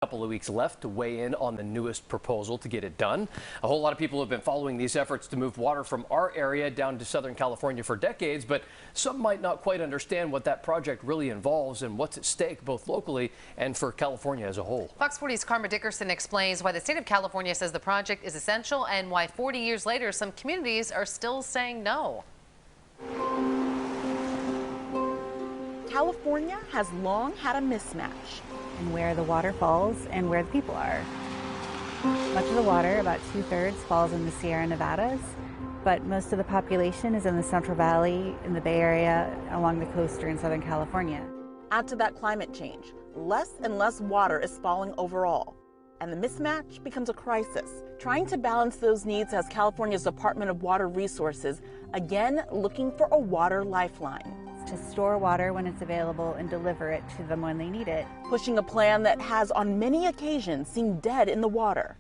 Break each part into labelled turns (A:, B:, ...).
A: Couple of weeks left to weigh in on the newest proposal to get it done. A whole lot of people have been following these efforts to move water from our area down to Southern California for decades, but some might not quite understand what that project really involves and what's at stake both locally and for California as a whole.
B: Fox 40's Karma Dickerson explains why the state of California says the project is essential and why 40 years later some communities are still saying no.
C: California has long had a mismatch
D: and where the water falls and where the people are. Much of the water, about 2/3, falls in the Sierra Nevadas, but most of the population is in the Central Valley, in the Bay Area, along the coast or in Southern California.
C: Add to that climate change. Less and less water is falling overall, and the mismatch becomes a crisis. Trying to balance those needs has California's Department of Water Resources again looking for a water lifeline.
D: To store water when it's available and deliver it to them when they need it.
C: Pushing a plan that has on many occasions seemed dead in the water,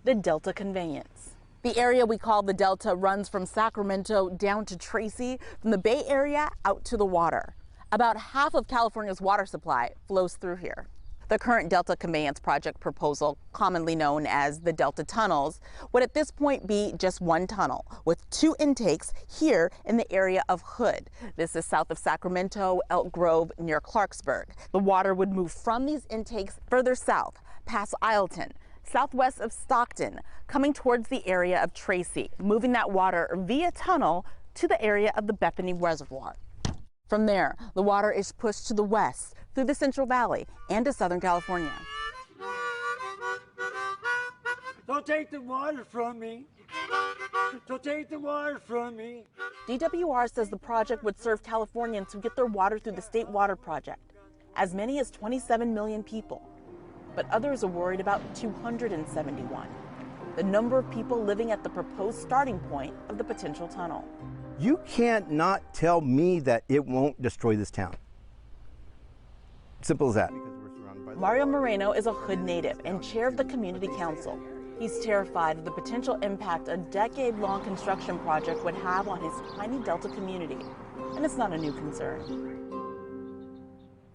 C: the Delta Conveyance. The area we call the Delta runs from Sacramento down to Tracy, from the Bay Area out to the water. About half of California's water supply flows through here. The current Delta Conveyance project proposal, commonly known as the Delta Tunnels, would at this point be just one tunnel with 2 intakes here in the area of Hood. This is south of Sacramento, Elk Grove, near Clarksburg. The water would move from these intakes further south, past Isleton, southwest of Stockton, coming towards the area of Tracy, moving that water via tunnel to the area of the Bethany Reservoir. From there, the water is pushed to the west, through the Central Valley and to Southern California.
E: Don't take the water from me. Don't take the water from me.
C: DWR says the project would serve Californians who get their water through the State Water Project, as many as 27 million people. But others are worried about 271, the number of people living at the proposed starting point of the potential tunnel.
F: You can't not tell me that it won't destroy this town. Simple as that.
C: Mario Moreno is a Hood native and chair of the community council. He's terrified of the potential impact a decade-long construction project would have on his tiny Delta community, and it's not a new concern.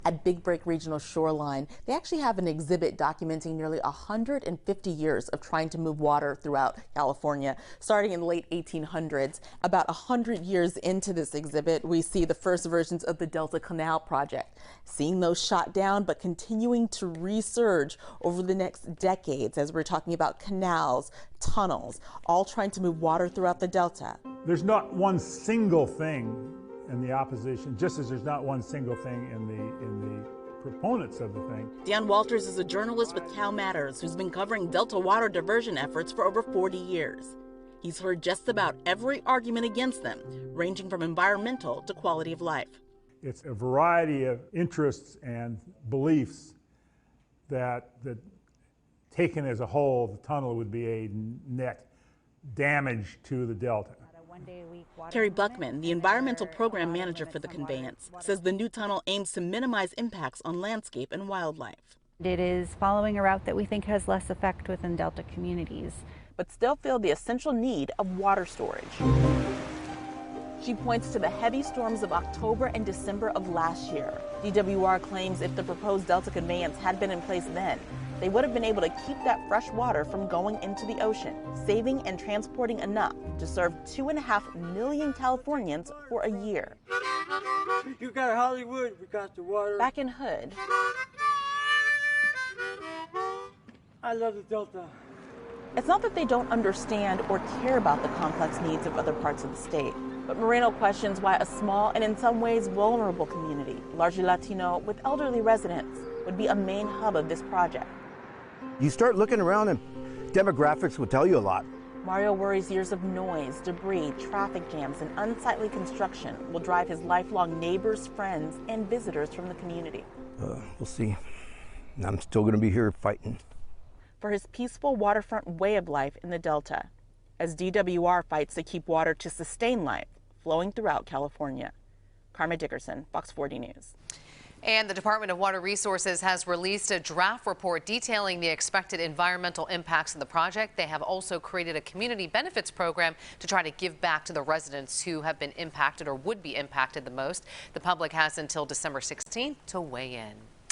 C: At Big Break Regional Shoreline, they actually have an exhibit documenting nearly 150 years of trying to move water throughout California, starting in the late 1800s. About 100 years into this exhibit, we see the first versions of the Delta Canal project, seeing those shot down but continuing to resurge over the next decades as we're talking about canals, tunnels, all trying to move water throughout the Delta.
G: There's not one single thing in the opposition, just as there's not one single thing in the proponents of the thing.
C: Dan Walters is a journalist with Cal Matters who's been covering Delta water diversion efforts for over 40 years. He's heard just about every argument against them, ranging from environmental to quality of life.
G: It's a variety of interests and beliefs that taken as a whole, the tunnel would be a net damage to the Delta.
C: Terry Buckman, the environmental program manager for the conveyance, says the new tunnel aims to minimize impacts on landscape and wildlife.
D: It is following a route that we think has less effect within Delta communities,
C: but still feel the essential need of water storage. She points to the heavy storms of October and December of last year. DWR claims if the proposed Delta conveyance had been in place then, they would have been able to keep that fresh water from going into the ocean, saving and transporting enough to serve 2.5 million Californians for a year.
E: You got Hollywood, we got the water.
C: Back in Hood,
E: I love the Delta.
C: It's not that they don't understand or care about the complex needs of other parts of the state, but Moreno questions why a small and in some ways vulnerable community, largely Latino with elderly residents, would be a main hub of this project.
F: You start looking around and demographics will tell you a lot.
C: Mario worries years of noise, debris, traffic jams, and unsightly construction will drive his lifelong neighbors, friends, and visitors from the community.
F: We'll see. I'm still going to be here fighting
C: for his peaceful waterfront way of life in the Delta, as DWR fights to keep water to sustain life flowing throughout California. Karma Dickerson, Fox 40 News.
B: And the Department of Water Resources has released a draft report detailing the expected environmental impacts of the project. They have also created a community benefits program to try to give back to the residents who have been impacted or would be impacted the most. The public has until December 16th to weigh in.